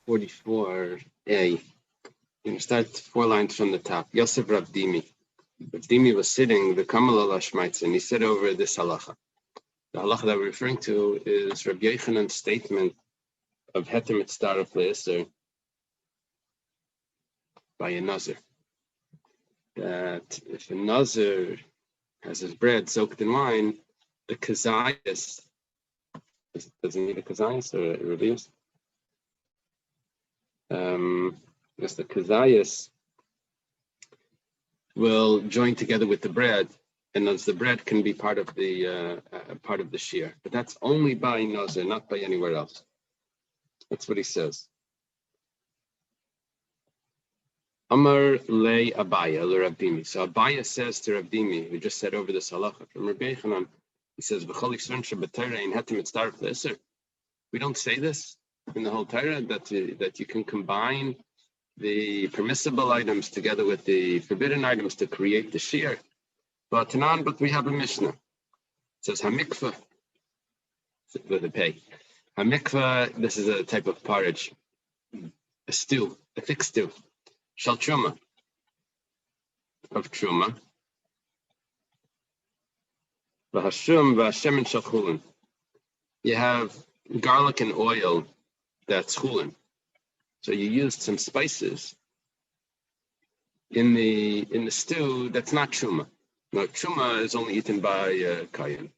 44a. You can start 4 lines from the top. Yosef Rav Dimi. Rav Dimi was sitting, the Kamal Shmaitz, and he said over this halacha. The halacha that we're referring to is Rabbi Yochanan's statement of Heter Mitzdaref Le'Iser by a Nazir. That if a Nazir has his bread soaked in wine, the kazayas, does he need a kazayas or a revius? Yes, the kazayas will join together with the bread, and thus the bread can be part of the shear. But that's only by Nazir, not by anywhere else. That's what he says. Amar le Abaya le Rav Dimi. So Abaya says to Rav Dimi, who just said over this halacha from Rabbi Yochanan, he says, we don't say this in the whole Torah, that you can combine the permissible items together with the forbidden items to create the shear. But we have a Mishnah. It says Hamikvah with a pay. Hamikvah, this is a type of porridge, a stew, a thick stew. Shal truma, of truma. V'hashum v'hashemen shal chulin. You have garlic and oil that's chulin. So you used some spices in the stew that's not truma. Now truma is only eaten by kayan.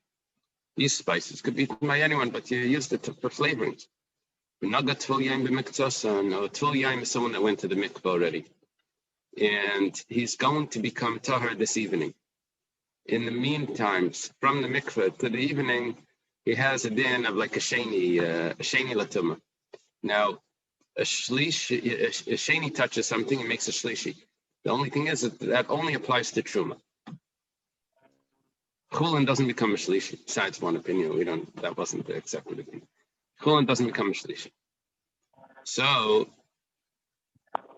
These spices could be eaten by anyone, but you used it for flavorings. Naga tvul yaim b'miktzasa. No, tvul yaim is someone that went to the mikvah already, and he's going to become tahar this evening. In the meantime, from the mikvah to the evening, he has a din of like a sheni latuma. Now, a sheni touches something, it makes a shlishi. The only thing is that only applies to truma. Chulin doesn't become a shlishi. Besides one opinion, that wasn't the accepted opinion. Chulin doesn't become a shlishi. So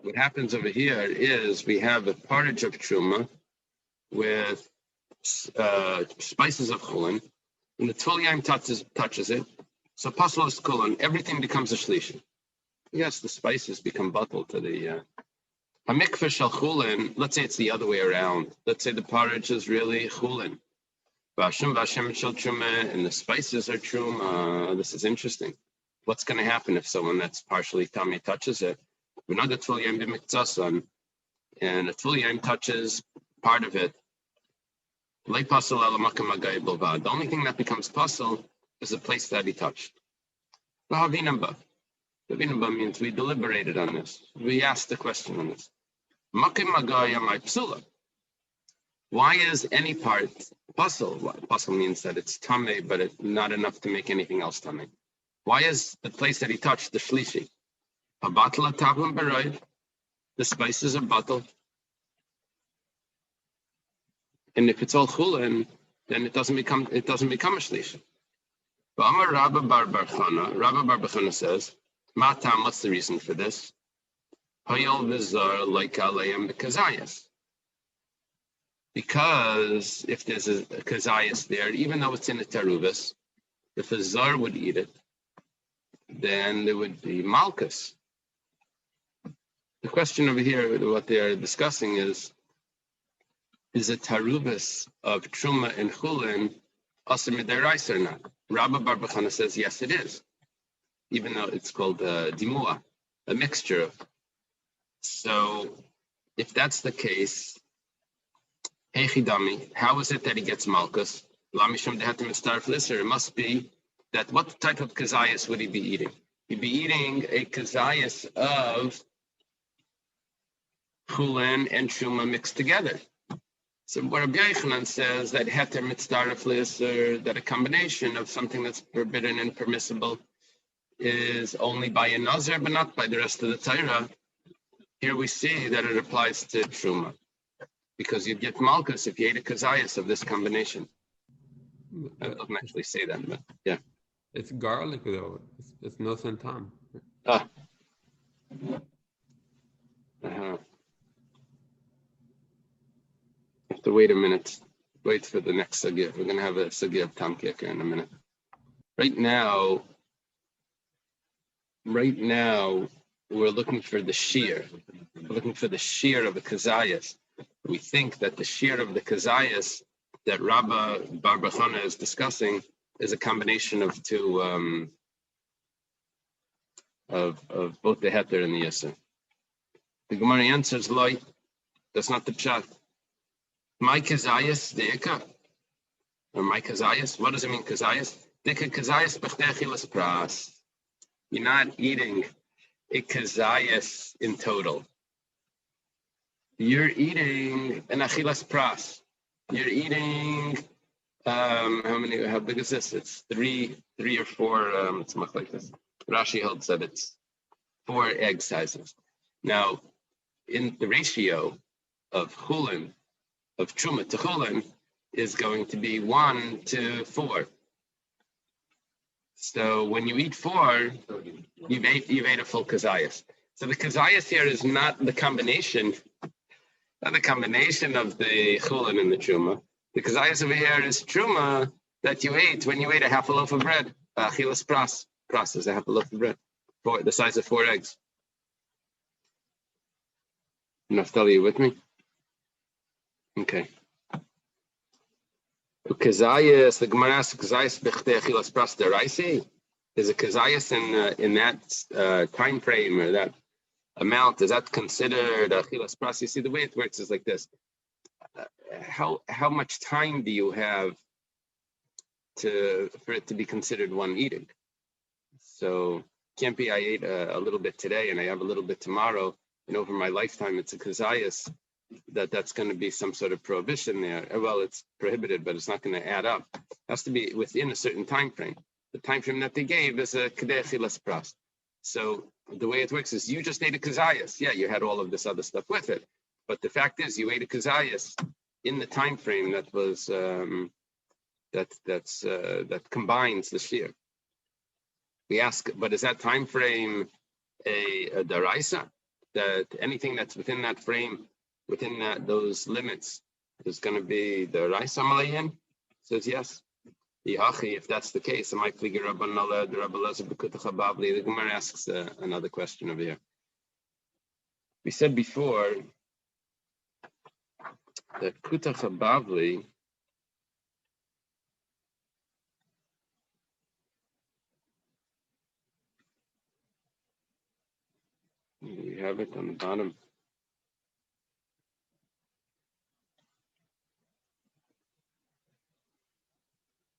what happens over here is we have a porridge of truma with spices of chulin, and the tvul yaim touches it. So pasal is chulin, everything becomes a shlishi. Yes, the spices become bottled to the hamikvah shel chulin. Let's say it's the other way around. Let's say the porridge is really chulin. V'Hashem shel truma, and the spices are truma. This is interesting. What's going to happen if someone that's partially tummy touches it? Another tvul yaim b'miktzasa, and a tvul yaim touches part of it. The only thing that becomes pasal is the place that he touched. V'havinamba. Havinamba means we deliberated on this. We asked the question on this. Why is any part pasal? Pasal means that it's tamei, but it's not enough to make anything else tamei. Why is the place that he touched the shlishi? The spices are bottled. And if it's all chulin, then it doesn't become a shlishi. But Amar Rabba Bar Bar Chana says, Matam, what's the reason for this? Hayol v'zar like alayim b'kazayas. Because if there's a kazayas there, even though it's in a terubis, if a zar would eat it, then there would be malchus. The question over here, what they are discussing is a tarubis of truma and chulin asur midaraisa or not? Rabba Bar Bachana says yes, it is, even though it's called dimua, a mixture of. So, if that's the case, Hechidami, how is it that he gets malchus? It must be that what type of kazayas would he be eating? He'd be eating a kazayas of chulin and truma mixed together. So what Rabbi Yochanan says that heter mitzdaref le'aser, that a combination of something that's forbidden and permissible is only by a nazir, but not by the rest of the Torah. Here we see that it applies to truma, because you'd get malchus if you ate a kazayas of this combination. I don't actually say that, but yeah. It's garlic though. It's no santam. Uh-huh. Have to wait a minute. Wait for the next sugya. We're going to have a sugya of tam kicker in a minute. Right now, we're looking for the shear. We're looking for the shear of the kazayas. We think that the shear of the kazayas that Rabba Bar Bachana is discussing is a combination of two of both the heter and the yasser. The Gemara answers, "Loi, that's not the pshat. My kazayas deika, or my kazayas. What does it mean, kazayas? Dika kazayas b'chtechilas pras. You're not eating a kazayas in total. You're eating an achilas pras. You're eating how big is this? It's three or four. It's much like this. Rashi holds that it's 4 egg sizes. Now, in the ratio of chulin, of truma to chulin, is going to be 1 to 4. So when you eat 4, you've ate a full kazayas. So the kazayas here is not the combination of the chulin and the truma. The kazayas over here is truma that you ate when you ate a half a loaf of bread. Chilas pras. Pras is a half a loaf of bread, the size of 4 eggs. Naftali, you with me? Okay. Kazayas, the Gemara asks, kazayas b'chtei achilas pras deraisi? Is a kazayas in that time frame or that amount? Is that considered achilas pras? You see, the way it works is like this. How much time do you have for it to be considered one eating? So can't be I ate a little bit today and I have a little bit tomorrow, and over my lifetime it's a kazayas. That's going to be some sort of prohibition there. Well, it's prohibited, but it's not going to add up. It has to be within a certain time frame. The time frame that they gave is a kedei achilas pras. So the way it works is you just ate a kazayas. Yeah, you had all of this other stuff with it, but the fact is you ate a kazayas in the time frame that was that combines the shear. We ask, but is that time frame a daraisa? That anything that's within that frame, within those limits, is going to be the Raisa Malayan? Says yes. If that's the case, the Gemara asks another question over here. We said before that Kutach Bavli we have it on the bottom.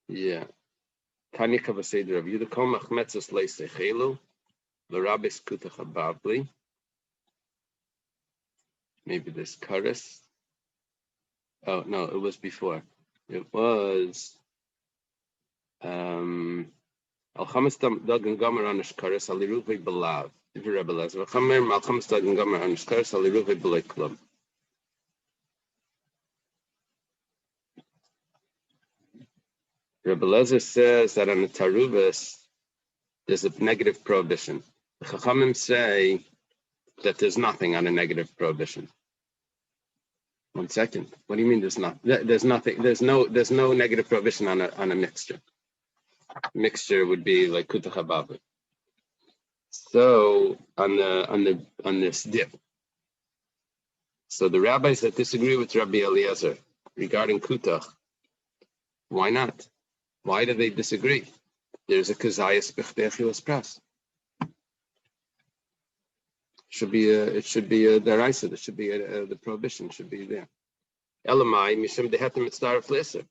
Yeah. Tanya Kavaseder of Yudakom Achmetzos Leisechelu, Larabis Kutach Bavli. Maybe this Karis. Oh no, it was before. It was Alchamis Dagan Gomer Anish Karis Aliruvi Belav. If you're Rebbe Lezer, Alchamis Dagan Gomer Anish Karis Aliruvi Belek Club. Rebbe Lezer says that on the Tarubas, there's a negative prohibition. The Chachamim say that there's nothing on a negative prohibition. 1 second. What do you mean there's not? There's nothing. There's no negative prohibition on a mixture. Mixture would be like Kutach Hababli. So on this dip. So the rabbis that disagree with Rabbi Eliezer regarding Kutach, why not? Why do they disagree? There's a kazayas b'chtei achilas pras. It should be a deraisa. There should be the prohibition should be there. Elamai mishum deheter mitzdaref leser.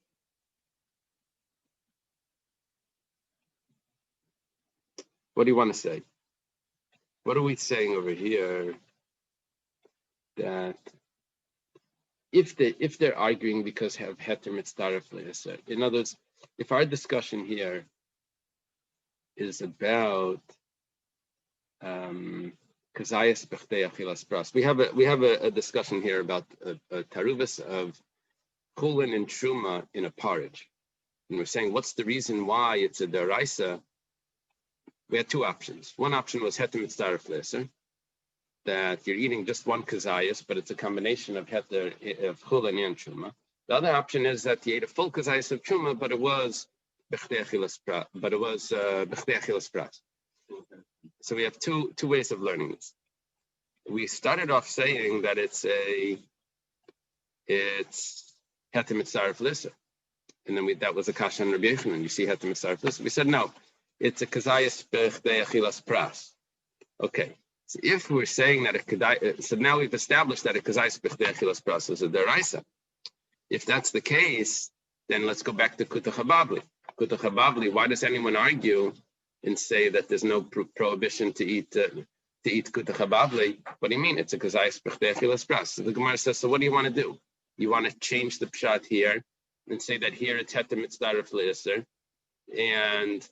What do you want to say? What are we saying over here? That if they're arguing because have heter mitzdaref leser. In other words, if our discussion here is about kazayas b'chtei achilas pras, we have a discussion here about a taruvas of chulin and truma in a porridge, and we're saying what's the reason why it's a deraisa. We had 2 options. One option was heter mitzdaref leser, that you're eating just one kazayas, but it's a combination of heter of chulin and truma. The other option is that you ate a full kazayas of truma, but it was b'chtei achilas pras. So we have two ways of learning this. We started off saying that it's heter mitzaref lissa, and then that was a kasha on Rabbi Yochanan. You see heter mitzaref lissa. We said no, it's a kazayas b'chdei achilas pras. Okay, so if we're saying that a kedai, so now we've established that a kazayas b'chdei achilas pras is a deraisa. If that's the case, then let's go back to Kuta Chababli. Kuta Chababli, why does anyone argue and say that there's no prohibition to eat Kuta Chababli? What do you mean? It's a kazayas b'chdei achilas pras. So the Gemara says, so what do you want to do? You want to change the pshat here and say that here it's heter mitzdaref le'aser, and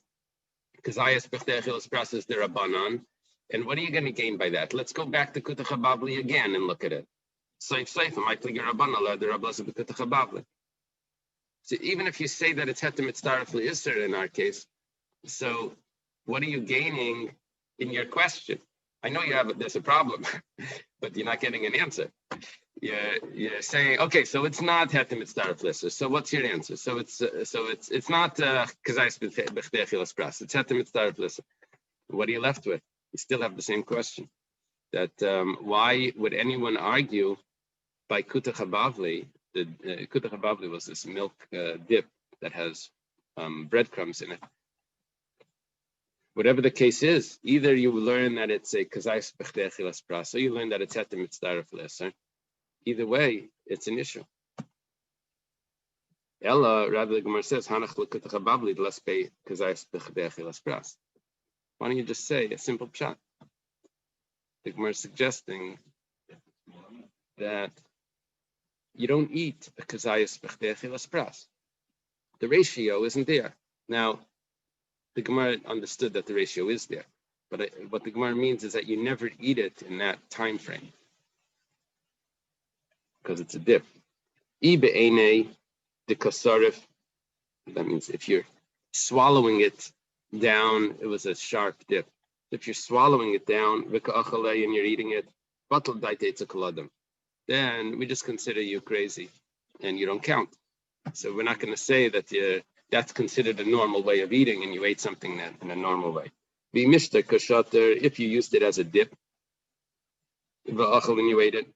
kazayas b'chdei achilas pras is derabanan. And what are you going to gain by that? Let's go back to Kuta Chababli again and look at it. So even if you say that it's heter mitzdaref le'aser in our case, so what are you gaining in your question? I know there's a problem, but you're not getting an answer. You're saying, okay, so it's not heter mitzdaref le'aser. So what's your answer? So it's not kazayas b'chdei achilas pras. It's heter mitzdaref le'aser. What are you left with? You still have the same question. That why would anyone argue by Kuta Chabavli? The Kuta Chabavli was this milk dip that has breadcrumbs in it. Whatever the case is, either you learn that it's a kazayas b'chdei achilas pras, or you learn that it's heter mitzdaref le'aser. Either way, it's an issue. Ella, rather the Gemara says, Hanach l'Kuta Chabavli l'as be kazayas b'chdei achilas pras. Why don't you just say a simple pshat? The Gemara is suggesting that you don't eat a kazayas b'chdei achilas pras. The ratio isn't there. Now, the Gemara understood that the ratio is there, but what the Gemara means is that you never eat it in that time frame because it's a dip. Ibe'ene de kasarif. That means if you're swallowing it down, it was a sharp dip. If you're swallowing it down, and you're eating it, then we just consider you crazy and you don't count. So we're not going to say that that's considered a normal way of eating and you ate something in a normal way. If you used it as a dip, and you ate it,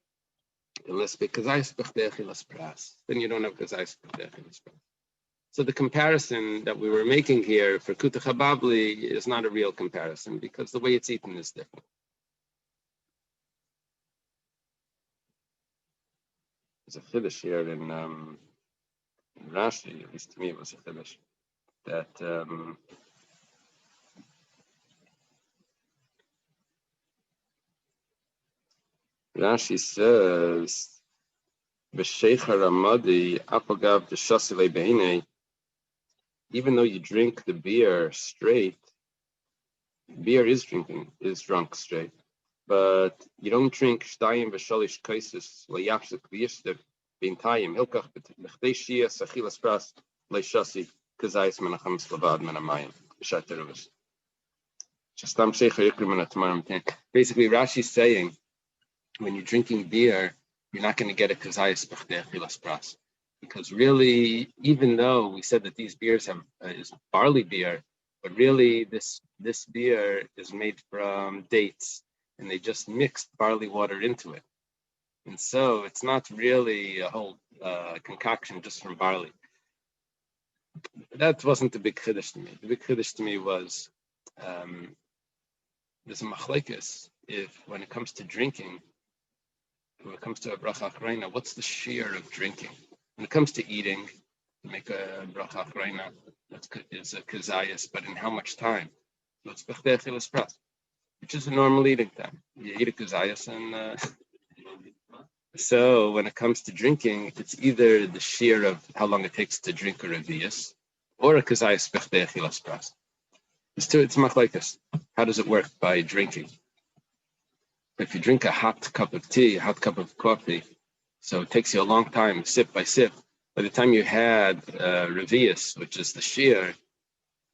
then you don't have kazayas b'chdei achilas pras. So the comparison that we were making here for Kuta Chababli is not a real comparison because the way it's eaten is different. There's a chiddush here in Rashi, at least to me it was a chiddush, that Rashi says, V'sheicha ramadi apagav d'shasile beinei. Even though you drink the beer straight, beer is drunk straight, but you don't drink shtayim v'shalish kaisis layapsik v'yishter b'intayim hilkach b'chdei shias achilas pras leishasi kazayis menachem slavad menamayim b'shateruvis. Basically, Rashi's saying when you're drinking beer, you're not going to get a kazayis b'chdei achilas pras. Because really, even though we said that these beers is barley beer, but really this beer is made from dates, and they just mixed barley water into it, and so it's not really a whole concoction just from barley. That wasn't the big chiddush to me. The big chiddush to me was there's a machlekes when it comes to drinking, when it comes to a bracha achreina, what's the shear of drinking? When it comes to eating, to make a bracha achreina, is a kazayas, but in how much time? So it's b'chdei achilas pras, which is a normal eating time. You eat a kazayas, and so when it comes to drinking, it's either the shear of how long it takes to drink a revius, or a kazayas b'chdei achilas pras. It's machlekes. How does it work by drinking? If you drink a hot cup of tea, a hot cup of coffee, so it takes you a long time, sip by sip. By the time you had revius, which is the shear,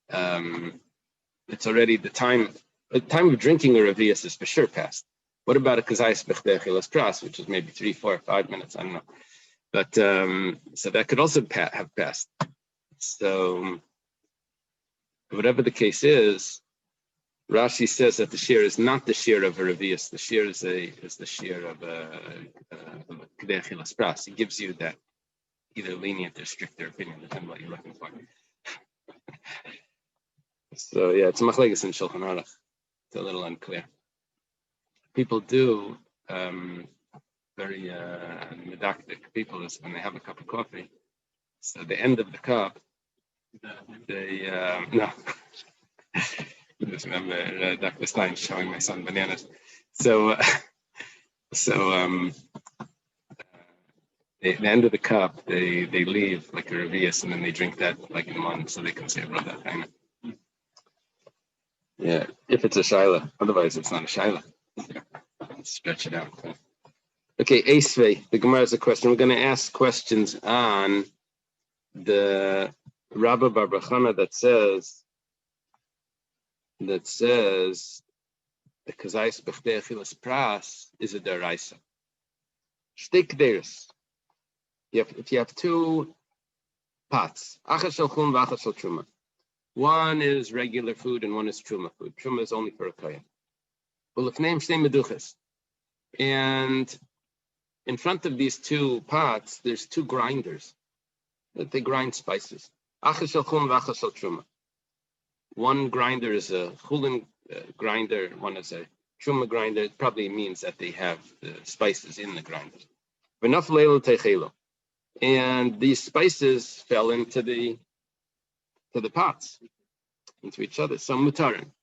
it's already the time of drinking a revius is for sure past. What about a kazayas b'chdei achilas pras, which is maybe 3, 4, 5 minutes? I don't know. But so that could also have passed. So whatever the case is, Rashi says that the shear is not the shear of a revius. The shear is the shear of a Kedei Achilas Pras. He gives you that either lenient or stricter opinion, depending on what you're looking for. So yeah, it's Machlekes in Shulchan Aruch. It's a little unclear. People do very medactic people is when they have a cup of coffee. So the end of the cup, they no. I just remember Dr. Stein showing my son bananas. So the end of the cup, they leave like a revius, and then they drink that like in one, so they can say about that kind of. Yeah, if it's a shaila, otherwise it's not a shaila. Stretch it out. Okay, Esvei, the Gemara has a question. We're going to ask questions on the Rabba Bar Bachana that says the Kazayis B'chdei Achilas Pras is a deraisa. Shtik deris. If you have two pots, achas shel chum v'achas shel truma. One is regular food and one is truma food. Truma is only for a kohen. Ulefneim shnei meduches. And in front of these two pots, there's two grinders that they grind spices. Achas shel chum v'achas shel truma. One grinder is a chulin grinder, one is a truma grinder. It probably means that they have the spices in the grinder. V'naf leilu techelo. And these spices fell into the pots, into each other. So mutarin,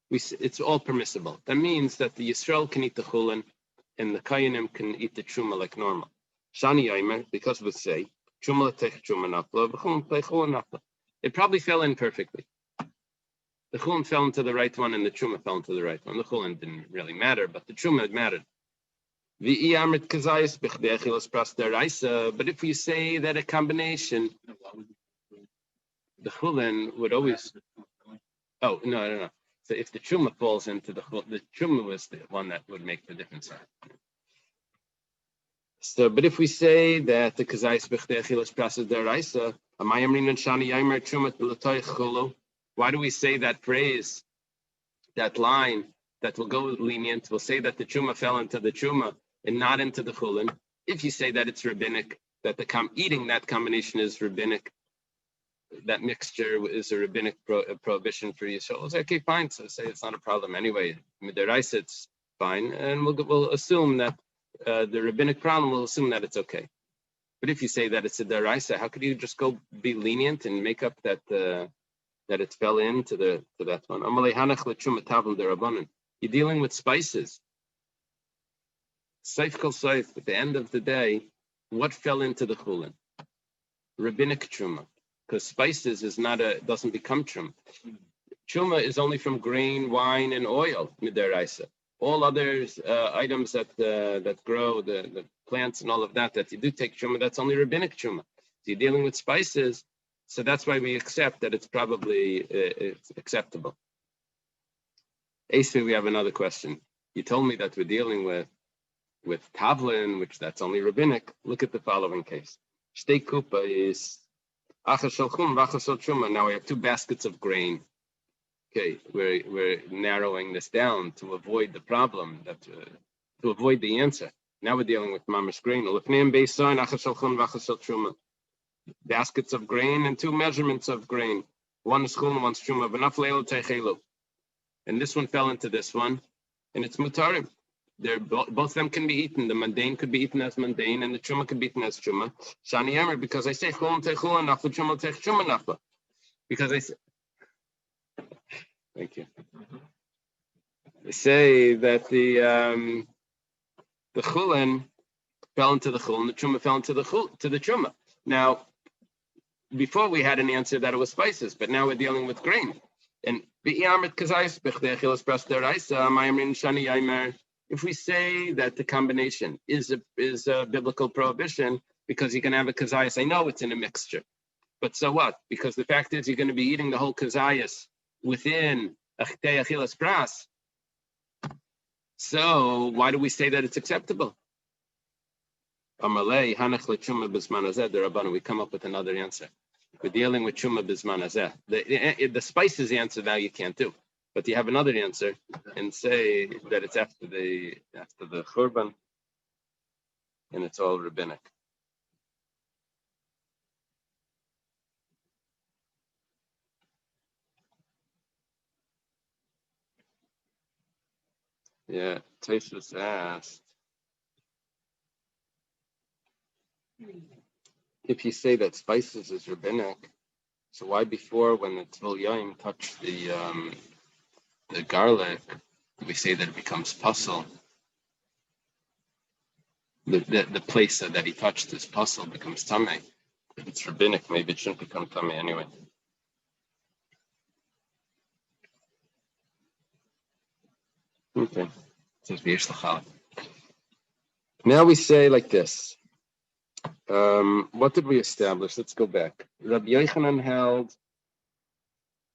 it's all permissible. That means that the Yisrael can eat the chulin and the kayanim can eat the truma like normal. Shani Yaimer, because we say truma tech truma nafla, v'chulin tech chulin nafla. It probably fell in perfectly. The chulin fell into the right one and the truma fell into the right one. The chulin didn't really matter, but the truma mattered. But if you say that a combination, the chulin would always. Oh no. So if the truma falls into the truma was the one that would make the difference. So, but if we say that the kazayis b'chdei achilas pras is deraisa, amayamrin and shani yaimer truma l'toich chulu. Why do we say that phrase, that line that will go lenient? We'll say that the truma fell into the truma and not into the chulin. If you say that it's rabbinic, that eating that combination is rabbinic, that mixture is a rabbinic prohibition for Yisrael. I'll say, okay, fine. So say it's not a problem anyway. Midaraisa, it's fine, and we'll assume that the rabbinic problem will assume that it's okay. But if you say that it's a deraisa, how could you just go be lenient and make up that it fell into that one? You're dealing with spices. Saif kol saif, at the end of the day, what fell into the chulin? Rabbinic truma, because spices doesn't become truma. Truma is only from grain, wine, and oil, midaraisa. All other items that grow, the plants and all of that you do take truma, that's only rabbinic truma. So you're dealing with spices, so that's why we accept that it's probably it's acceptable. Asvi, we have another question. You told me that we're dealing with tavlin, which that's only rabbinic. Look at the following case. Shtei kupa is achas shel chum v'achas shel truma. Now we have two baskets of grain. Okay, we're narrowing this down to avoid the problem, to avoid the answer. Now we're dealing with mamash grain. L'fneim beisayin achas shel chum v'achas shel truma. Baskets of grain and two measurements of grain. One is chum, one's truma. V'naf leilu teichelu. And this one fell into this one, and it's mutarim. Both of them can be eaten. The mundane could be eaten as mundane, and the truma could be eaten as truma. Shani Yemer, because I say chum techula nafla, truma tech truma nafla. Because I say, thank you. I say that the chulin fell into the chulin, the truma fell into the truma. Now, before we had an answer that it was spices, but now we're dealing with grain. And if we say that the combination is a biblical prohibition because you can have a kazayas, I know it's in a mixture, but so what? Because the fact is you're going to be eating the whole kazayas within achdei achilas pras. So why do we say that it's acceptable? We come up with another answer. We're dealing with truma bisman hazeh. The spices answer now you can't do. But you have another answer and say that it's after the Churban and it's all rabbinic. Yeah, Tosfos asked, if you say that spices is rabbinic, so why before when the Tzvil Yaim touched the garlic, we say that it becomes puzzle? The place that he touched this puzzle becomes tummy. If it's rabbinic, maybe it shouldn't become tummy anyway. Okay. Now we say like this. What did we establish? Let's go back. Rabbi Yochanan held,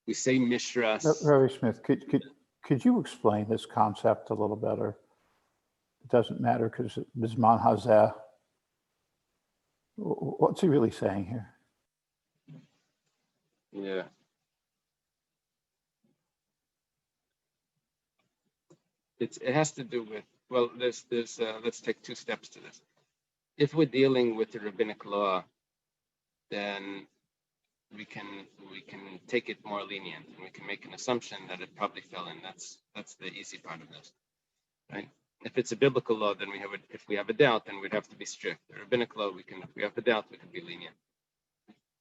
we say Mishras. Rabbi Smith, could you explain this concept a little better? It doesn't matter because Bisman Hazeh. What's he really saying here? Yeah. It has to do with, well, there's let's take two steps to this. If we're dealing with the rabbinic law, then we can take it more lenient and we can make an assumption that it probably fell in. That's the easy part of this, right? If it's a biblical law, then if we have a doubt, then we'd have to be strict. The rabbinic law, if we have a doubt, we can be lenient.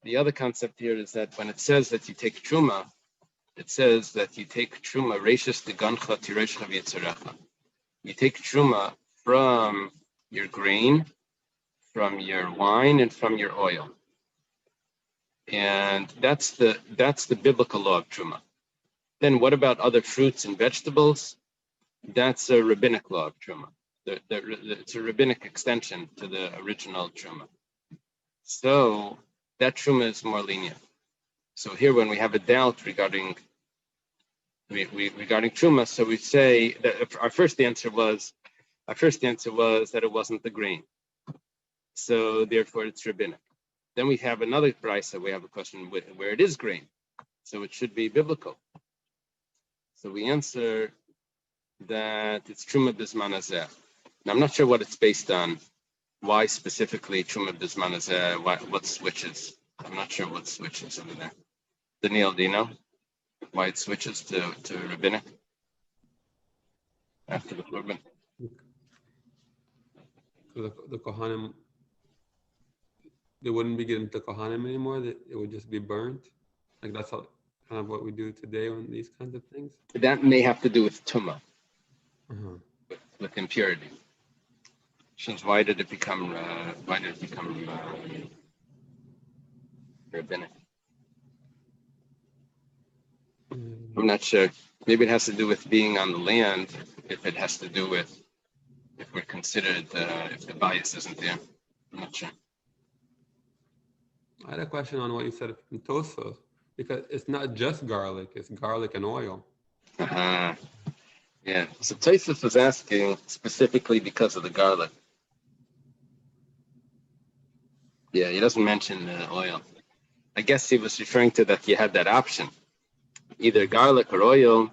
The other concept here is that when it says that you take truma, it says that you take truma, reishis degancha tireishcha v'yitzarecha. You take truma from your grain, from your wine, and from your oil. And that's the biblical law of truma. Then what about other fruits and vegetables? That's a rabbinic law of truma. It's a rabbinic extension to the original truma. So that truma is more lenient. So here, when we have a doubt regarding truma, so we say that our first answer was that it wasn't the grain. So therefore, it's rabbinic. Then we have another brisa. We have a question where it is grain, so it should be biblical. So we answer that it's truma bisman hazeh. Now I'm not sure what it's based on. Why specifically truma bisman hazeh? What switches? I'm not sure what switches over there. Daniel, do you know why it switches to rabbinic after the Churban? The Kohanim, they wouldn't be getting to Kohanim anymore. It would just be burnt. Like that's kind of what we do today on these kinds of things. That may have to do with tumah, with impurity. Since why did it become rabbinic? I'm not sure. Maybe it has to do with being on the land. If it has to do with if we're considered if the bias isn't there, I'm not sure. I had a question on what you said in Tosfos, because it's not just garlic; it's garlic and oil. Yeah. So Tosfos was asking specifically because of the garlic. Yeah, he doesn't mention the oil. I guess he was referring to that you had that option, either garlic or oil.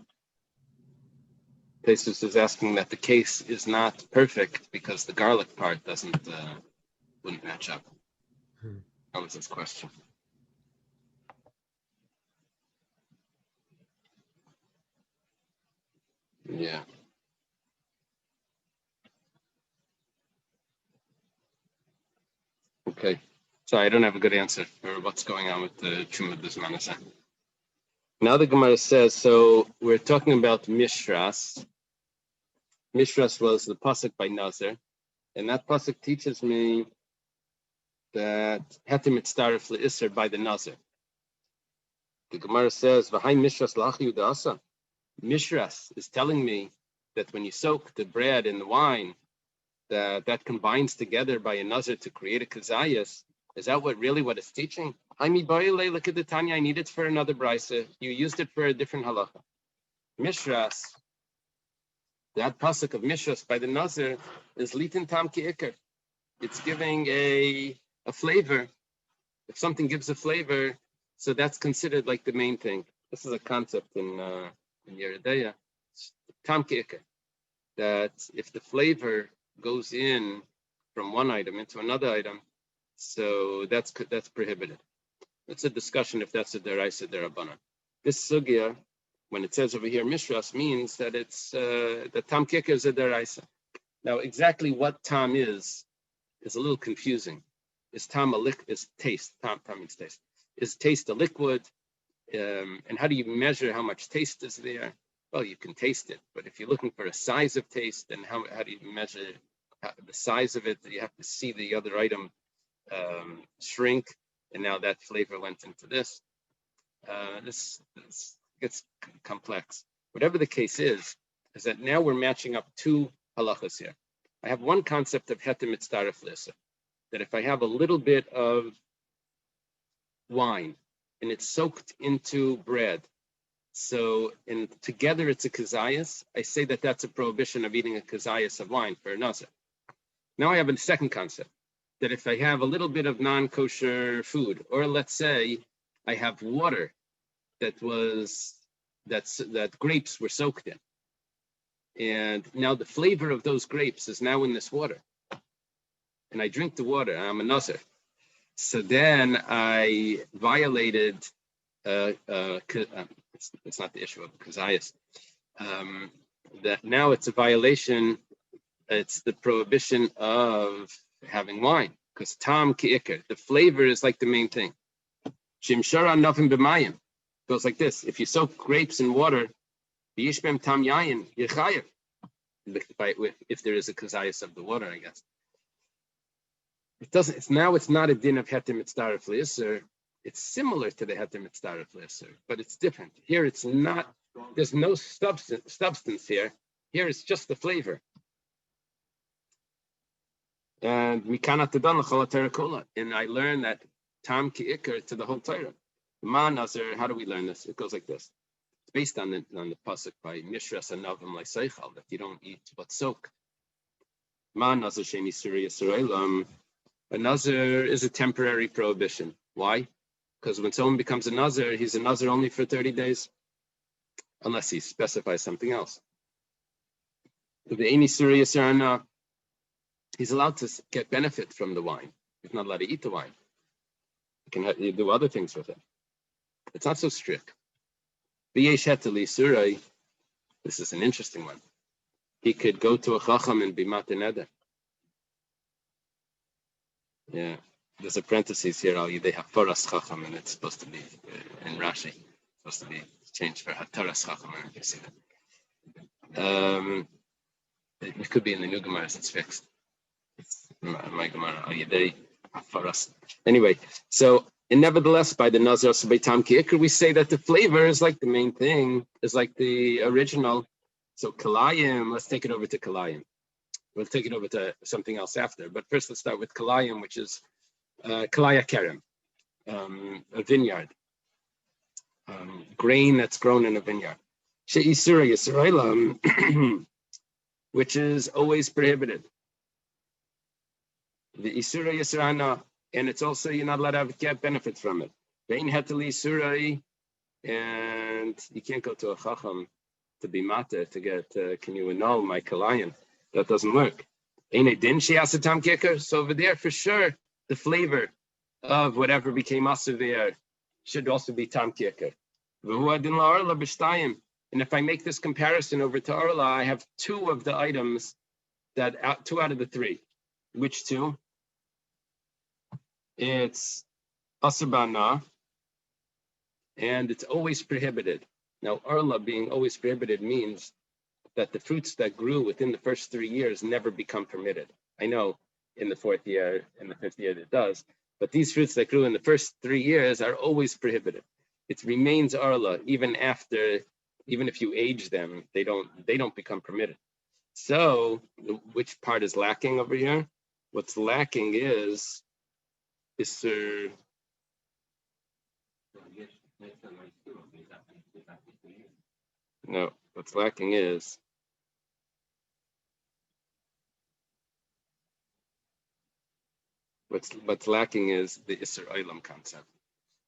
Tosfos is asking that the case is not perfect because the garlic part wouldn't match up. That was his question. Yeah. Okay. So I don't have a good answer for what's going on with the Truma Bisman Hazeh. Now the Gemara says, so we're talking about Mishras. Mishras was the pasuk by Nazir, and that pasuk teaches me that Hetim Mitzdaref Le'Isser by the Nazir. The Gemara says, V'hai Mishras La'achi Uda'asa. Mishras is telling me that when you soak the bread in the wine, that combines together by a Nazir to create a kazayas. Is that what it's teaching? I need it for another brisa. You used it for a different halacha. Mishras, that pasuk of Mishras by the Nazir is litin tam ki ikar. It's giving a flavor. If something gives a flavor, so that's considered like the main thing. This is a concept in in Yeridea, tam ki'ikr, that if the flavor goes in from one item into another item, so that's prohibited. It's a discussion if that's a deraisa derabanan. This sugya, when it says over here mishras, means that it's the tam ki'ikr is a deraisa. Now, exactly what tam is a little confusing. Is tam is taste? Tam means taste. Is taste a liquid? And how do you measure how much taste is there? Well, you can taste it, but if you're looking for a size of taste, then how do you measure the size of it? You have to see the other item shrink, and now that flavor went into this. This gets complex. Whatever the case is that now we're matching up two halachas here. I have one concept of heter mitzdaref l'isser, that if I have a little bit of wine and it's soaked into bread, so together it's a kazayas, I say that that's a prohibition of eating a kazayas of wine for a nazir. Now I have a second concept, that if I have a little bit of non-kosher food, or let's say I have water that grapes were soaked in, and now the flavor of those grapes is now in this water, and I drink the water, and I'm a nazir. So then I violated, it's not the issue of kazayas, that now it's a violation, it's the prohibition of having wine, because tam ki'ikr, the flavor is like the main thing. Shimshara nothing b'mayim, goes like this: if you soak grapes in water, b'yishbem tam yayin yechayev, if there is a kazayas of the water, I guess. It doesn't. It's not a din of heter mitzdaref l'isser. It's similar to the heter mitzdaref l'isser, but it's different. Here it's not. There's no substance here. Here it's just the flavor. And we cannot tadon l'chol ha'Torah, and I learned that tam ki'ikr to the whole Torah. Ma nazir. How do we learn this? It goes like this. It's based on the pasuk by Mishras Anavim Leiseichal, that you don't eat but soak. Ma nazir sheni suri Yisraelam. A nazir is a temporary prohibition. Why? Because when someone becomes a nazir, he's a nazir only for 30 days, unless he specifies something else. He's allowed to get benefit from the wine. He's not allowed to eat the wine. He can do other things with it. It's not so strict. This is an interesting one. He could go to a chacham and be mateneder. Yeah, there's a parenthesis here. They have Foras Chacham, and it's supposed to be in Rashi. It's supposed to be changed for Hataras Chacham. You see that? It could be in the new Gemara. It's fixed. It's my Gemara. Foras. Anyway, so and nevertheless, by the Nazar Tam Ki'ikr, we say that the flavor is like the main thing, is like the original. So Kalayim. Let's take it over to Kalayim. We'll take it over to something else after. But first, let's start with Kalayim, which is Kalaya Kerem, a vineyard, grain that's grown in a vineyard. She'isura Yisraelam, which is always prohibited. The Isura Yisrana, and it's also, you're not allowed to get benefits from it. Vein Hetali Isurai, and you can't go to a Chacham to be mata to get, can you annul my Kalayim? That doesn't work. So over there, for sure, the flavor of whatever became aser there should also be tam ki'ikr. And if I make this comparison over to Orla, I have two of the items two out of the three. Which two? It's aser bana, and it's always prohibited. Now, Orla being always prohibited means that the fruits that grew within the first 3 years never become permitted. I know in the 4th year, in the 5th year it does, but these fruits that grew in the first 3 years are always prohibited. It remains arla even if you age them, they don't become permitted. So which part is lacking over here? What's lacking is no, what's lacking is What's lacking is the Isser Olam concept,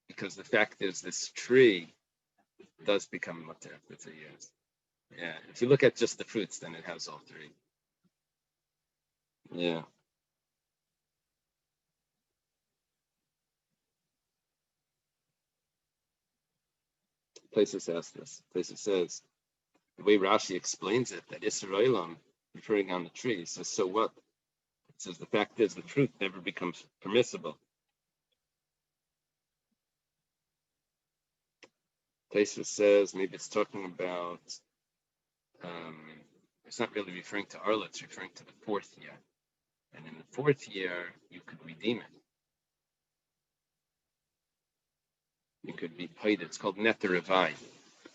because the fact is this tree does become mutter after 3 years. Yeah, if you look at just the fruits, then it has all three. Yeah. Places ask this. Places says, the way Rashi explains it, that Israelim, referring on the tree, says, so what? It says the fact is the fruit never becomes permissible. Places says maybe it's talking about, it's not really referring to Arla, it's referring to the 4th year. And in the 4th year, you could redeem it. You could be paid. It's called Netter Revai.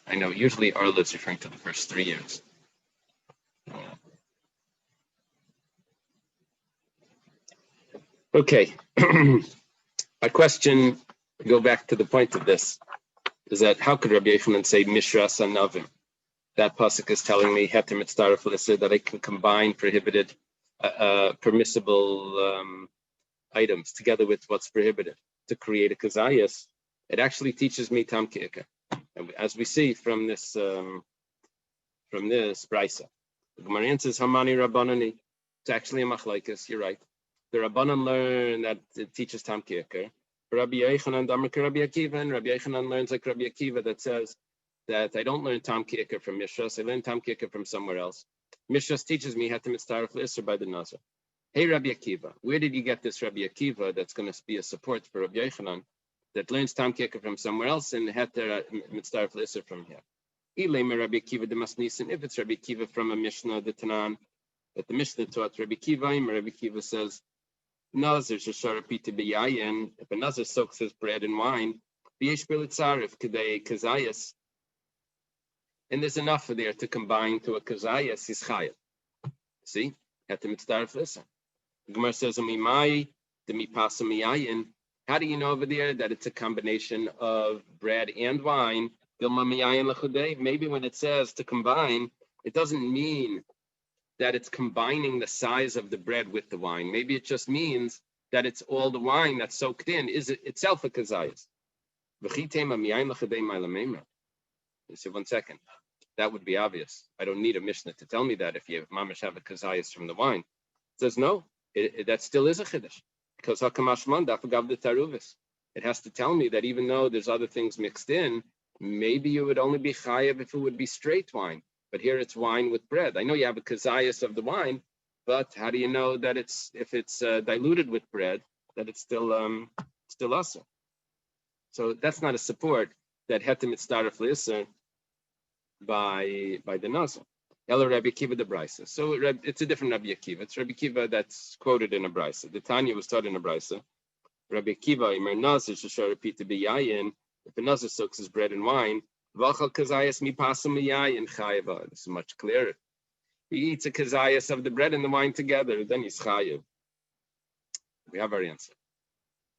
I know usually Arla is referring to the first 3 years. Okay. My question, go back to the point of this, is that how could Rabbi Yochanan say Mishras Anavim? That pasuk is telling me Heter Mitzdaref L'Isser, that I can combine prohibited, permissible items together with what's prohibited to create a kazayas. It actually teaches me Tam Ki'ika. And as we see from this brisa, the Gemara answers Hamani Rabbanani. It's actually a machlaikas. You're right. The Rabbanan learn that it teaches Tam Ki'ika. Rabbi Yochanan Damak Rabbi Akiva, and Rabbi Yochanan learns like Rabbi Akiva that says that I don't learn Tam Ki'ika from Mishras. I learn Tam Ki'ika from somewhere else. Mishras teaches me Heter Mitzdaref L'Isser by the Nazar. Hey Rabbi Akiva, where did you get this Rabbi Akiva that's going to be a support for Rabbi Yochanan that learns Tam Ki'ika from somewhere else and Heter Mitzdaref L'Isser from here? Rabbi Akiva de Masnisin. If it's Rabbi Akiva from a Mishnah, the Tanan, that the Mishnah taught Rabbi Akiva, Rabbi Akiva says, Nazir Shasharapita Biyayin, if a Nazir soaks his bread and wine, B'yesh B'litzarif Kedei Kazayas, and there's enough for there to combine to a Kazayas, is Chayat. See? Heter Mitzdaref L'Isser. Gemara says, "Umimai demipasa miyayin." How do you know over there that it's a combination of bread and wine? Dilma miyayin lechudei. Maybe when it says to combine, it doesn't mean that it's combining the size of the bread with the wine. Maybe it just means that it's all the wine that's soaked in is itself a kazayas. V'chitema miyayin lechudei ma'lameimra. You say, 1 second. That would be obvious. I don't need a Mishnah to tell me that if you have mamash have a kazayas from the wine. It says no. That still is a chiddush, because hakamashman dafagav the taruvis. It has to tell me that even though there's other things mixed in, maybe you would only be chayav if it would be straight wine. But here it's wine with bread. I know you have a kazayas of the wine, but how do you know that if it's diluted with bread that it's still asa? So that's not a support that Heter Mitzdaref L'Isser by the nazar. Ella Rabbi Akiva the Brisa. So it's a different Rabbi Akiva. It's Rabbi Akiva that's quoted in a Brisa. The Tanya was taught in a Brisa. Rabbi Akiva, Imer Nazir Shasharapita Biyayin, if a Nazir soaks his bread and wine, V'achal Kazayas Mipasa Miyayin Chayava. This is much clearer. He eats a Kazayas of the bread and the wine together, then he's Chayav. We have our answer.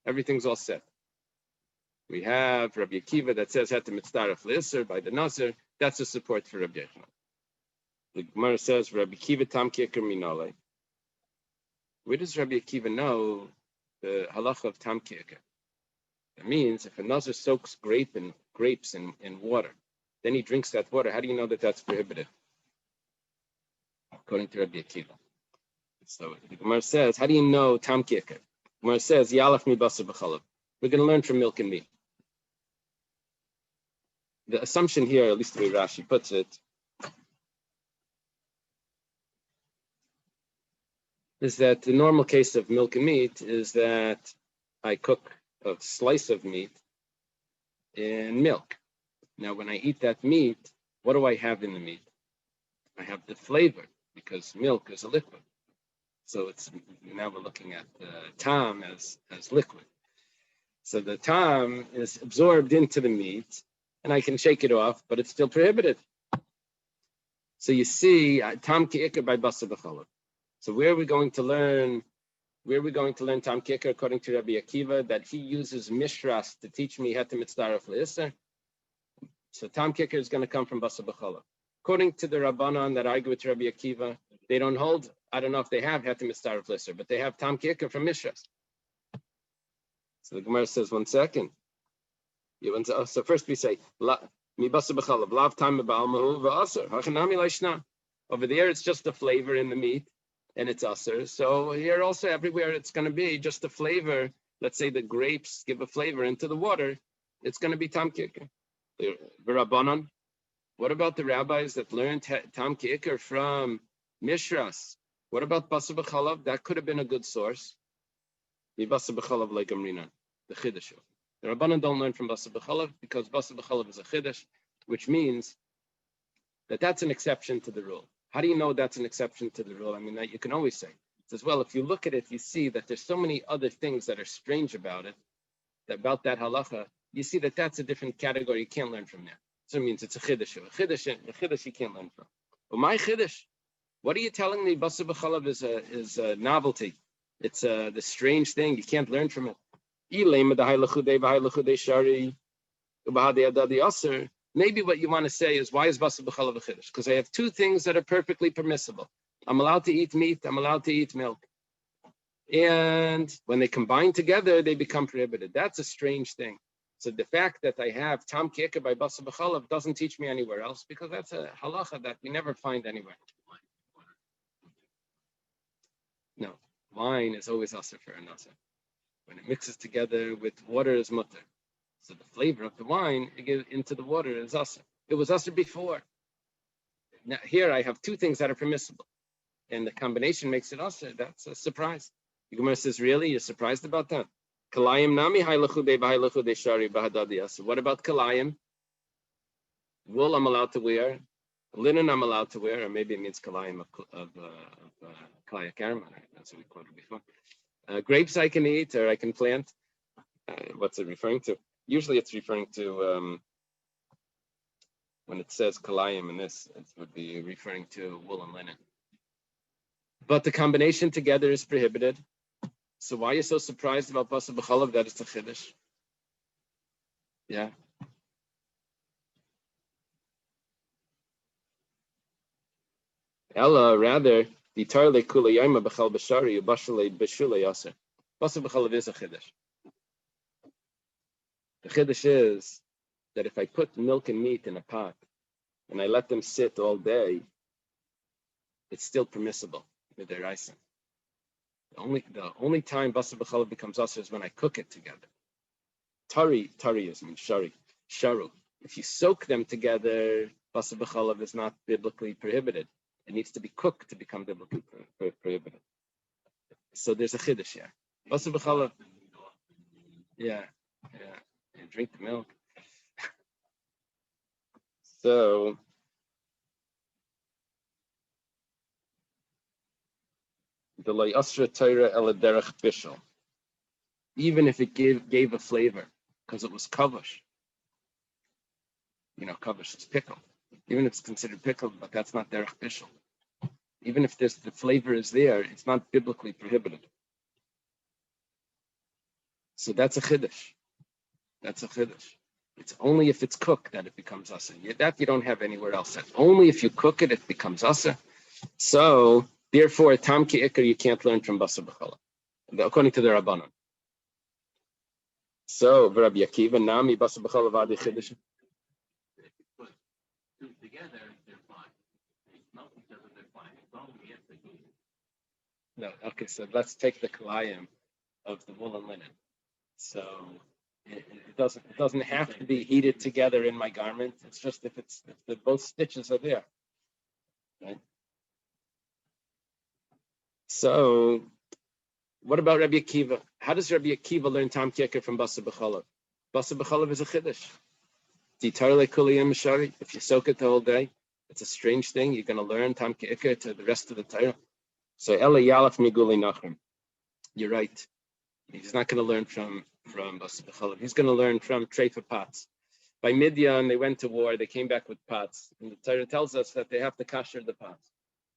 Everything's all set. We have Rabbi Akiva that says Heter Mitzdaref L'Isser by the Nazir. That's a support for Rabbi Yochanan. The Gemara says, Rabbi Akiva Tam Ki'ika Minale. Where does Rabbi Akiva know the halacha of Tam Ki'ika? That means if a Nazir soaks grapes in water, then he drinks that water. How do you know that that's prohibited? According to Rabbi Akiva. So the Gemara says, how do you know Tam Ki'ika? The Gemara says, Yalaf mi basar b'chalav. We're going to learn from milk and meat. The assumption here, at least the way Rashi puts it, is that the normal case of milk and meat is that I cook a slice of meat in milk. Now, when I eat that meat, what do I have in the meat? I have the flavor, because milk is a liquid. So now we're looking at the tam as liquid. So the tam is absorbed into the meat, and I can shake it off, but it's still prohibited. So you see, tam ki'ika by basar b'chalav. So where are we going to learn Tam Ki'ika according to Rabbi Akiva, that he uses Mishras to teach me Heter Mitzdaref L'Isser? So Tam Ki'ika is going to come from basar b'chalav. According to the Rabbanan that argue with Rabbi Akiva, they don't hold, I don't know if they have Heter Mitzdaref L'Isser, but they have Tam Ki'ika from Mishras. So the Gemara says, 1 second. So first we say, Mi basa b'chalav lav time b'almahu v'aser. Hachanami leishna. Over there, it's just the flavor in the meat, and it's aser. So here also, everywhere, it's going to be just the flavor. Let's say the grapes give a flavor into the water. It's going to be tam kicker. V'rabbanan. What about the rabbis that learned tam kicker from Mishras? What about basa b'chalav? That could have been a good source. Mi basa b'chalav like amrina, the chiddush. The Rabbanan don't learn from basa b'chalav because basa b'chalav is a chiddush, which means that that's an exception to the rule. How do you know that's an exception to the rule? I mean, that you can always say. It's as well, if you look at it, you see that there's so many other things that are strange about it, about that halacha. You see that that's a different category. You can't learn from there. So it means it's a chiddush. A chiddush you can't learn from. But my chiddush, what are you telling me? Basa b'chalav is a novelty. It's the strange thing. You can't learn from it. Maybe what you want to say is, why is basa b'chalav a chiddush? Because I have two things that are perfectly permissible. I'm allowed to eat meat. I'm allowed to eat milk. And when they combine together, they become prohibited. That's a strange thing. So the fact that I have tam kicker by basa b'chalav doesn't teach me anywhere else, because that's a halacha that we never find anywhere. No, wine is always asur for an asur. When it mixes together with water is mutter. So the flavor of the wine into the water is asur. It was asur before. Now here I have two things that are permissible, and the combination makes it asur. That's a surprise. The Gemara says, really? You're surprised about that? Kalayim nami haylachude shari bahadadi asur. What about kalayim? Wool I'm allowed to wear. Linen I'm allowed to wear, or maybe it means kalayim of kalaya karamah. That's what we quoted before. Grapes I can eat or I can plant. What's it referring to? Usually it's referring to, when it says kalayim in this, it would be referring to wool and linen. But the combination together is prohibited. So why are you so surprised about basa b'chalav that it's a chiddush? Yeah. Ella, rather, the tarle kula yayma b'chal b'shari ubashale b'shule yaser. Basa b'chalav is a chiddush. The chiddush is that if I put milk and meat in a pot and I let them sit all day, it's still permissible with their rice. The only time basa b'chalav becomes asur is when I cook it together. Tari is means sharu. If you soak them together, basa b'chalav is not biblically prohibited. It needs to be cooked to become biblically prohibited. So there's a chiddush here. Basa b'chalav. Yeah. And drink the milk. So the la'asra Torah el derech bishul, even if it gave a flavor, because it was kavush. You know, kavush is pickle. Even if it's considered pickle, but that's not derech bishul. Even if the flavor is there, it's not biblically prohibited. So that's a chiddush. That's a chiddush. It's only if it's cooked that it becomes asur. That you don't have anywhere else. That's only if you cook it, it becomes asur. So therefore, tam ki ikar you can't learn from basa b'chalav, according to the Rabbanon. So Rabbi Akiva nami basa b'chalav adi chiddush. Together they're fine. Not each other they're fine. It's only if they do. No, okay. So let's take the kalayim of the wool and linen. So it doesn't have to be heated together in my garment. It's just if the both stitches are there, right? So what about Rabbi Akiva? How does Rabbi Akiva learn tam kicker from basa b'chalav? Basa b'chalav is a chiddush. If you soak it the whole day, it's a strange thing. You're going to learn tam kicker to the rest of the Torah. So Ela Yalaf Miguli Nachum. You're right. He's not going to learn from basa b'chalav. He's going to learn from treifa pots. By Midian, they went to war. They came back with pots. And the Torah tells us that they have to kasher the pots.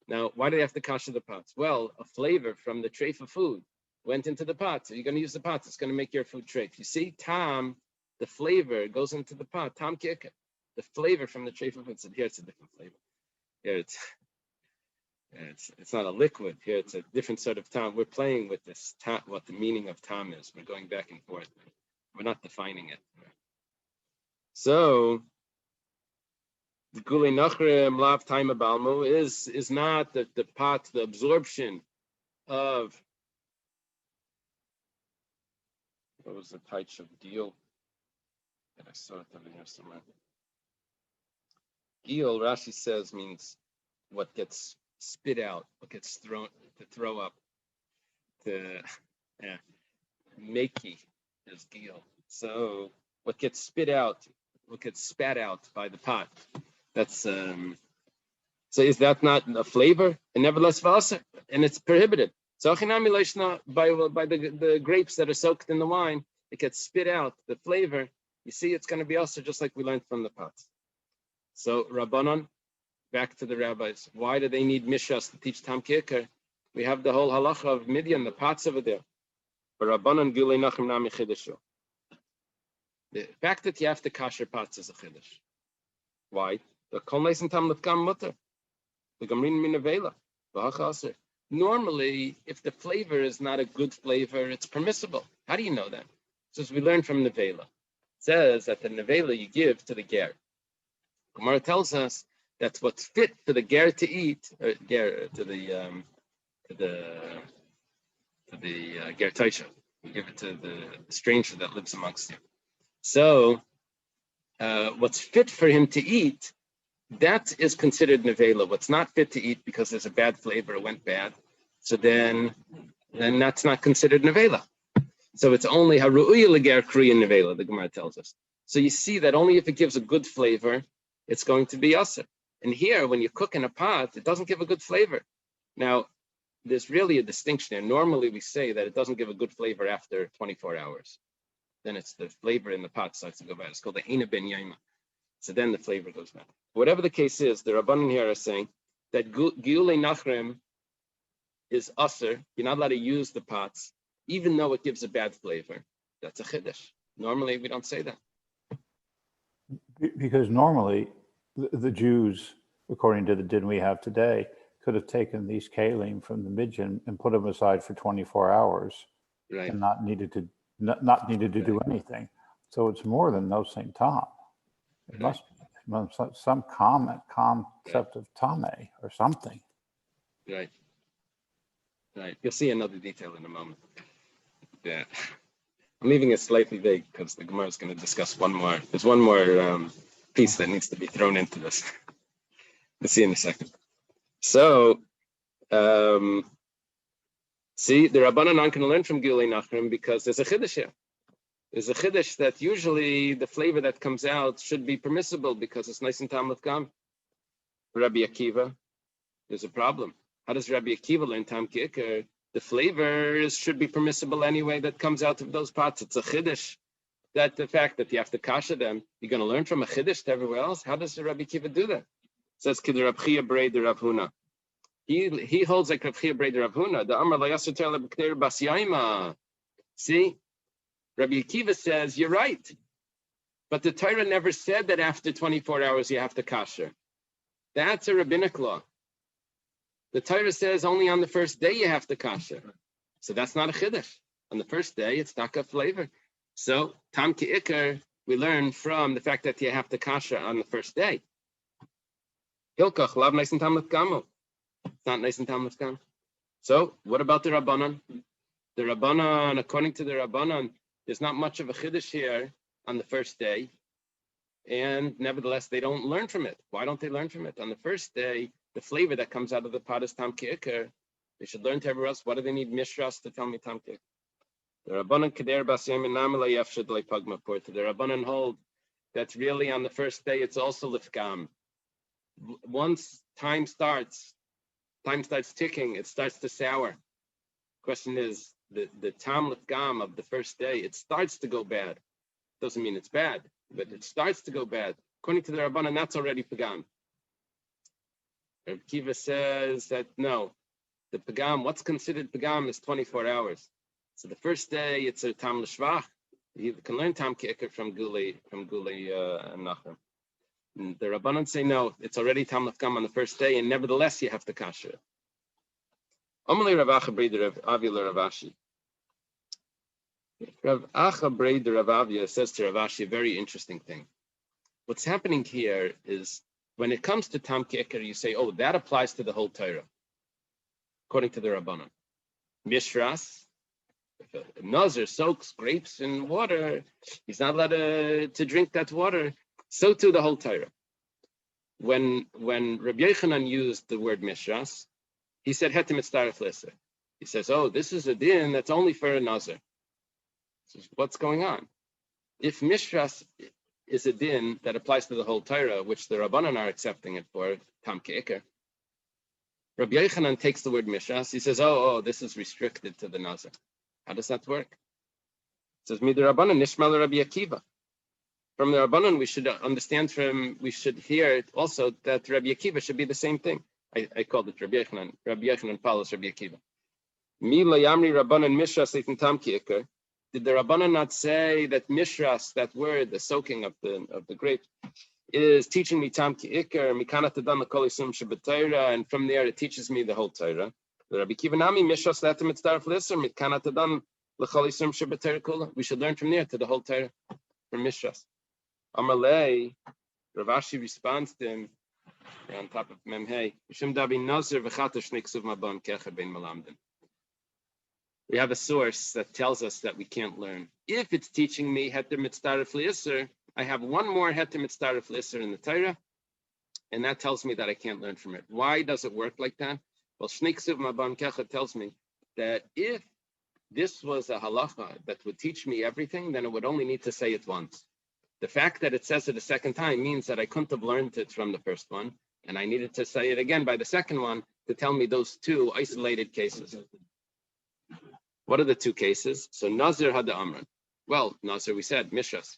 Now, why do they have to kasher the pots? Well, a flavor from the treifa food went into the pot. So you're going to use the pots. It's going to make your food treif. You see, tam, the flavor goes into the pot. Tam kicker. The flavor from the treifa food. So here it's a different flavor. Here it's not a liquid. Here it's a different sort of tam. We're playing with this tam, what the meaning of tam is. We're going back and forth. We're not defining it. So Gulei Nachrim Lav Time Balmu is not the pot, the absorption of what was the type of deal? I saw it over here somewhere. Gil, Rashi says, means what gets spit out, what gets thrown to throw up. Makey is Gil. So what gets spit out, what gets spat out by the pot. That's so is that not a flavor? And nevertheless vasa, and it's prohibited. So by the grapes that are soaked in the wine, it gets spit out, the flavor. You see, it's going to be also just like we learned from the pots. So Rabbanon, back to the rabbis. Why do they need mishras to teach Tam Kikar? We have the whole halacha of Midian, the pots over there. But Rabbanon Gulei Nachrim Nami Chidushu. The fact that you have to kasher pots is a chiddush. Why? The kol neisen tam lefgam mutter. The gamrin min avela. V'hachaser. Normally, if the flavor is not a good flavor, it's permissible. How do you know that? So as we learn from nevela, it says that the nevela you give to the ger. Gemara tells us that's what's fit for the ger to eat, or ger to the ger taisha. You give it to the stranger that lives amongst you. So, what's fit for him to eat, that is considered nevela. What's not fit to eat because there's a bad flavor, it went bad. So then that's not considered nevela. So it's only haru'uya leger kriya nevela, the Gemara tells us. So you see that only if it gives a good flavor, it's going to be asur. And here, when you cook in a pot, it doesn't give a good flavor. Now, there's really a distinction here. Normally, we say that it doesn't give a good flavor after 24 hours. Then it's the flavor in the pot starts to go bad. It's called the Eina Ben Yaima. So then the flavor goes bad. Whatever the case is, the Rabbanan here are saying that Gulei Nachrim is asur. You're not allowed to use the pots, even though it gives a bad flavor. That's a chiddush. Normally, we don't say that. Because normally, the Jews, according to the din we have today, could have taken these kalim from the midjan and put them aside for 24 hours, Right. and not needed to do anything. So it's more than no St. Tom. It must be some concept of tame or something. Right. You'll see another detail in a moment. Yeah. I'm leaving it slightly vague because the Gemara is going to discuss one more. There's one more piece that needs to be thrown into this. We'll see in a second. So, see, the Rabbanan aren't going to learn from Gulei Nachrim because there's a chiddush here. There's a chiddush that usually the flavor that comes out should be permissible because it's nice and tam l'fgam. Rabbi Akiva, there's a problem. How does Rabbi Akiva learn tam kikar? The flavors should be permissible anyway that comes out of those pots. It's a chiddush. That the fact that you have to kasha them, you're going to learn from a chiddush to everywhere else. How does the Rabbi Akiva do that? It says Kid Rab Chia Brei de Rav Huna. He holds like Rav Chia Brei de Rav Huna. The Amar la Yasser Tel B'Kner Bas Yaima. See, Rabbi Akiva says you're right, but the Torah never said that after 24 hours you have to kasher. That's a rabbinic law. The Torah says only on the first day you have to kasher. So that's not a chiddush. On the first day, it's not a flavor. So tam ki'ikar, we learn from the fact that you have to kasher on the first day. Hilkach, lav nice and tam l'fgamo. It's not nice and tam l'fgam. So what about the Rabbanan? The Rabbanan, according to the Rabbanan, there's not much of a chiddush here on the first day. And nevertheless, they don't learn from it. Why don't they learn from it? On the first day, the flavor that comes out of the pot is tam ki'ikar. They should learn to everywhere else. Why do they need mishras to tell me tam ki'ikar? The Rabbanan Kader Bas Yamin Namela Yafshad Lei Pagma Porta. The Rabbanan hold that's really on the first day, it's also lifgam. Once time starts ticking, it starts to sour. Question is, the tam lifgam of the first day, it starts to go bad. Doesn't mean it's bad, but it starts to go bad. According to the Rabbanan, that's already pagam. Reb Kiva says that no, the pagam, what's considered pagam is 24 hours. So the first day, it's a tam l'shvach. You can learn tam ki'ikar from Gulei Nachrim. The Rabbanan say no, it's already tam l'fgam on the first day, and nevertheless you have to kasher. Amalei Rav Acha Brei de Rav Avia le Rav Ashi. Rav Acha Brei de Rav Avia says to Rav Ashi a very interesting thing. What's happening here is When it comes to Tam Ki'ikr, you say, oh, that applies to the whole Torah, according to the Rabbanan. Mishras, if a Nazir soaks grapes in water, he's not allowed to drink that water. So too the whole Torah. When Rabbi Yochanan used the word Mishras, he said, Hetem Mitzdaref Leser. He says, oh, this is a din that's only for a Nazir. So what's going on? If Mishras is a din that applies to the whole Torah, which the Rabbanan are accepting it for, Tam Ki'ikr, Rabbi Yochanan takes the word Mishras, he says, oh, this is restricted to the Nazir. How does that work? It says, Midar Rabbanan Nishmal Rabbi Akiva. From the Rabbanan, we should understand we should hear also that Rabbi Akiva should be the same thing. I called it Rabbi Yochanan. Rabbi Yochanan follows Rabbi Akiva. Mila Yamri Rabbanan Mishras Leitin Tam Ki'ikr. Did the Rabbanan not say that Mishras, that word, the soaking of the grape, is teaching me Tam Ki'ikr, Mikana Tadan L'Kol Yisum Shabbatayra, and from there it teaches me the whole Torah. The Rabbi Akiva Nami Mishras Letem Mitzdaref Leser, Mikana Tadan L'Kol Yisum Shabbatayra Kula. We should learn from there to the whole Torah from Mishras. Amalei, Rav Ashi responds to him on top of Memhei. Mishum Davi Nazir V'Chata Shniksuv Mabon Kecher Ben Malamdim. We have a source that tells us that we can't learn. If it's teaching me Heter Mitzdaref Leser, I have one more Heter Mitzdaref Leser in the Torah, and that tells me that I can't learn from it. Why does it work like that? Well, Shniksuv Mabon Kecher tells me that if this was a halacha that would teach me everything, then it would only need to say it once. The fact that it says it a second time means that I couldn't have learned it from the first one, and I needed to say it again by the second one to tell me those two isolated cases. What are the two cases? So Nazir had the Amran. Well, Nazir, we said, Mishras.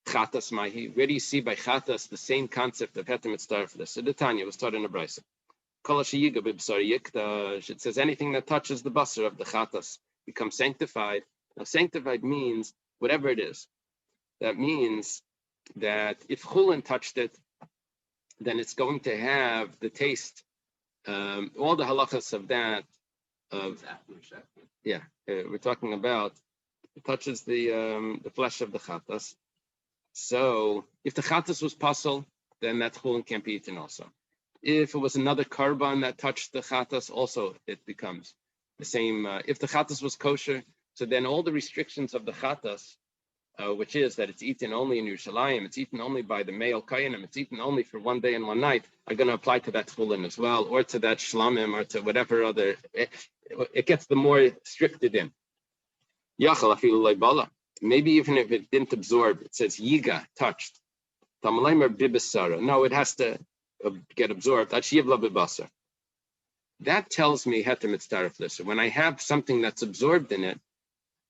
Chatas Mahi. Where do you see by Chatas the same concept of Heter Mitzdaref Leser? So the Tanya was taught in a Brisa. It says anything that touches the basar of the Chatas becomes sanctified. Now, sanctified means whatever it is. That means that if Chulin touched it, then it's going to have the taste, all the halachas of that. We're talking about it touches the flesh of the chatas. So if the chatas was pasul, then that chulin can't be eaten also. If it was another karban that touched the chatas, also it becomes the same. If the chatas was kosher, so then all the restrictions of the chatas, which is that it's eaten only in Yerushalayim, it's eaten only by the male kayanim, it's eaten only for one day and one night, are going to apply to that chulin as well, or to that shlamim, or to whatever other. It gets the more stricted in. Yachal afilu leibala. Maybe even if it didn't absorb, it says yiga, touched. Tamalaymer bibasara. No, it has to get absorbed. Achiyevla bibasar. That tells me heter mitzdaref leser. When I have something that's absorbed in it,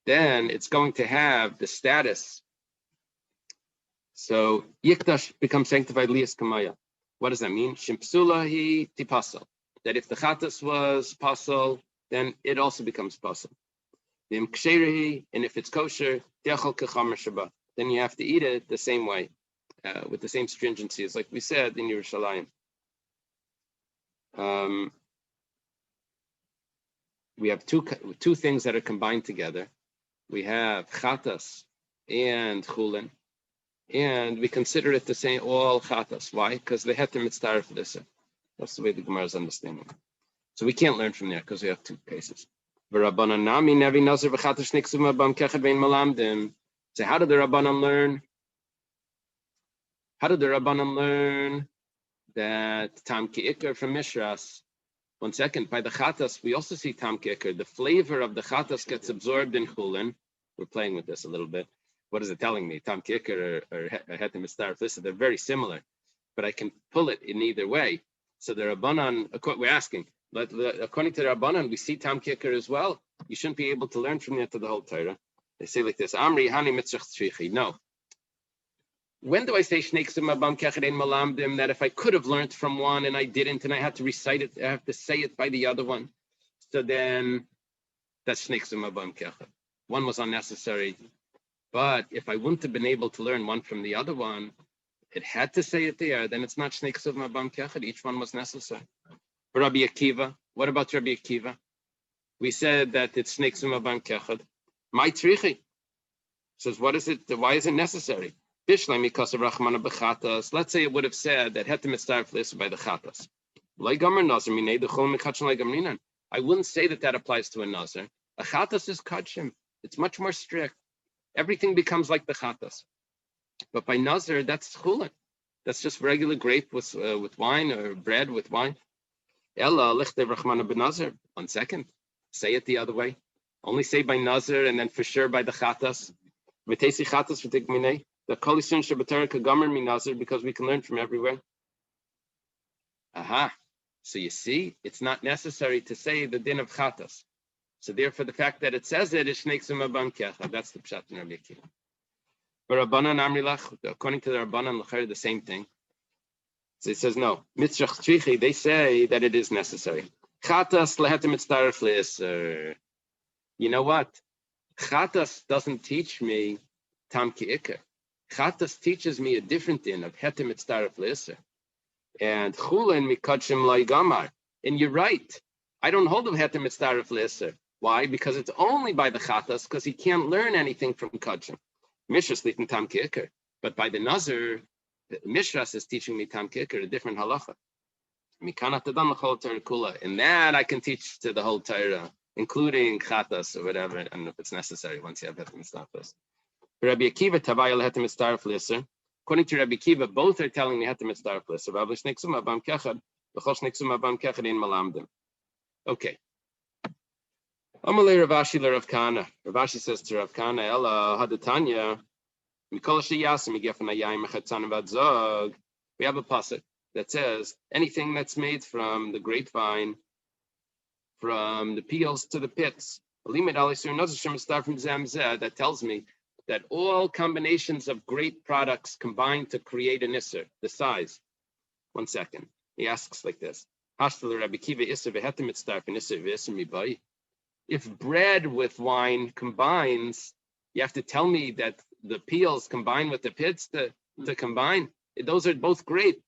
then it's going to have the status. So yikdash becomes sanctified liyas kamaya. What does that mean? Shimpsula hi tipasal. That if the chatas was pasal, then it also becomes pasal. And if it's kosher, then you have to eat it the same way, with the same stringency as like we said in Yerushalayim. We have two things that are combined together. We have chatas and chulin, and we consider it the same, all chatas. Why? Because they have to mitzvah for this. That's the way the Gemara is understanding. So we can't learn from there because we have two cases. So how did the Rabbanan learn? How did the Rabbanan learn that Tam Ki'ikr from Mishras? 1 second, by the Chatas, we also see Tam Ki'ikr. The flavor of the Chatas gets absorbed in Chulin. We're playing with this a little bit. What is it telling me? Tam Ki'ikr or Heter Mitzdaref Leser, they're very similar, but I can pull it in either way. So the Rabbanan, we're asking, but according to the Rabbanan, we see Tam Ki'ikr as well. You shouldn't be able to learn from there to the whole Torah. They say like this, Amri Hani Mitzrach Tzrichi. No. When do I say Shneiksim Abam Kecherein Malamdim, that if I could have learned from one and I didn't, and I had to recite it, I have to say it by the other one. So then that's Shneiksim Abam Kecher. One was unnecessary. But if I wouldn't have been able to learn one from the other one, it had to say it there, then it's not Shneiksim Abam Kecher. Each one was necessary. Rabbi Akiva, what about Rabbi Akiva? We said that it's Shneiksim Abam Kecher. My Tzrichi says, what is it? Why is it necessary? Bishlei mikasa rachmana bechatas. Let's say it would have said that heter mitzdaref l'isser by the chatas. Loi gomer nazir minei dechol mikachin loi gamrinan. I wouldn't say that applies to a nazir. A chatas is kachim. It's much more strict. Everything becomes like the chatas. But by nazir, that's chulin. That's just regular grape with wine or bread with wine. Ella lichte rachmana benazir. 1 second. Say it the other way. Only say by nazir and then for sure by the chatas. V'tesi chatas v'tik minei. The kolisun shabatara kagomer min nazir, because we can learn from everywhere. Aha. So you see, it's not necessary to say the din of chatas. So therefore, the fact that it says it is shneksum abam kecha. That's the pshat in Rabbi Akiva. But Rabbanan Amrilach, according to the Rabbanan, the same thing. So it says no. Mitzrach tzrichi, they say that it is necessary. Chatas lehetem mitzdaref le'isr. You know what? Chatas doesn't teach me tam ki'ikr. Chatas teaches me a different din of hetem mitzdaref le'isr. And chulin mikachim laigamar. And you're right. I don't hold of hetem mitzdaref le'isr. Why? Because it's only by the chatas, because he can't learn anything from kachim. Mishras litin tam ki'ikr. But by the nazir, Mishras is teaching me tam ki'ikr, a different halacha. Mikanat adam l'chol Torah kula. In that I can teach to the whole Torah, including chatas or whatever, and if it's necessary once you have hetem mitzdaref. Rabbi Akiva tavayel hetem mitzdaref le'isr. According to Rabbi Akiva, both are telling me hetem mitzdaref le'isr. Rabbi shneksum abam kechad, v'chol shneksum abam kechad in malamdim. Okay. Amalei Ravashi leRav Kana. Ravashi says to Rav Kana, Ella hadatanya, mikol sheyasim yigefan hayayim mechatzan v'adzog. We have a pasuk that says anything that's made from the grapevine, from the peels to the pits. That tells me that all combinations of great products combine to create an isser, the size. 1 second. He asks like this. If bread with wine combines, you have to tell me that the peels combine with the pits to combine. Those are both great.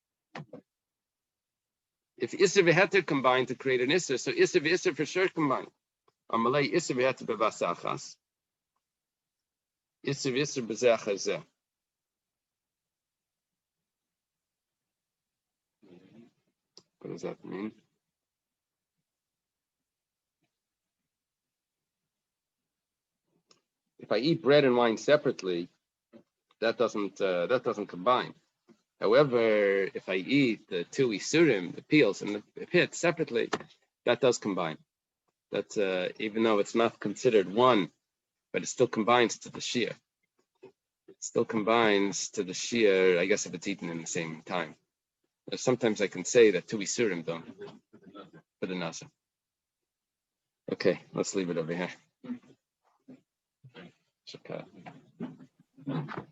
If isser v'heter combine to create an isser, so isser v'isser for sure combine. Amalei isser v'heter b'vasachas. Isser v'isser b'zeh. What does that mean? If I eat bread and wine separately, that doesn't combine. However, if I eat the two isurim, the peels and the pits separately, that does combine. That even though it's not considered one, but it still combines to the shia. It still combines to the shia, I guess, if it's eaten in the same time. Sometimes I can say that two isurim don't for the nasa. Okay, let's leave it over here.